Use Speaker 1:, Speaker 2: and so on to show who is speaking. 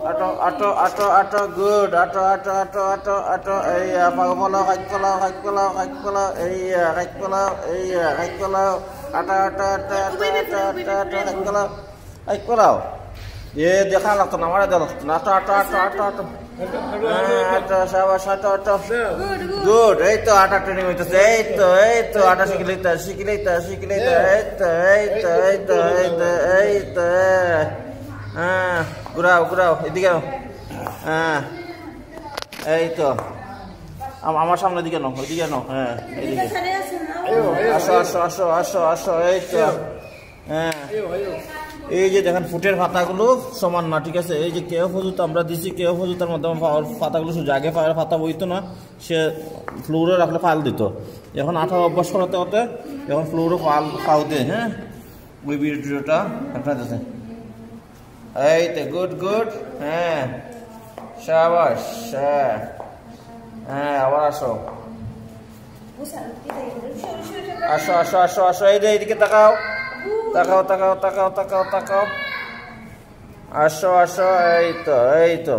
Speaker 1: আটো আটো আটো আটো good আটো আটো আটো আটো আটো এই পাগলা হাইকলা হাইকলা হাইকলা এই হাইকলা এই হাইকলা আটা আটা আটা আটা আটা আটা আটা হাইকলা হাইকলা এ দেখা লাগতো না মারা দেওয়া লাগতো না আটো আটো আটো আটো আটো আটো সাবাস আটো আটো গুড এই তো আটা ট্রেনিং হইতেছে এই তো আটা শিখিলেইতা শিখিলেইতা শিখিলেইতা এই তো এই তো এই তো এই তো এই তো হ্যাঁ ঘুরাও ঘুরাও এদিকে হ্যাঁ এই তো আমার সামনে দিকে নাও ওইদিকে নাও হ্যাঁ এদিকে আসো আসো আসো আসো আসো এই তো হ্যাঁ এই যে দেখেন ফুটের পাতাগুলো সমান না ঠিক আছে এই যে কেউ ফজুত আমরা দিছি কেউ ফজুতার মধ্যে পাতাগুলো শুধু আগে পাতা বইতো না সে ফ্লোরে রাখলে ফাল দিত এখন আঠা অভ্যাস করাতে হতে এখন ফ্লোরে ফাল দেয় হ্যাঁ ওই ভিডিওটা আপনাদের এই তো গুড গুড হ্যাঁ শাবাশ হ্যাঁ আবার আসো আসো আসো আসো আসো এইদিকে তাকাও তাকাও তাকাও তাকাও তাকাও তাকাও আসো আসো এই তো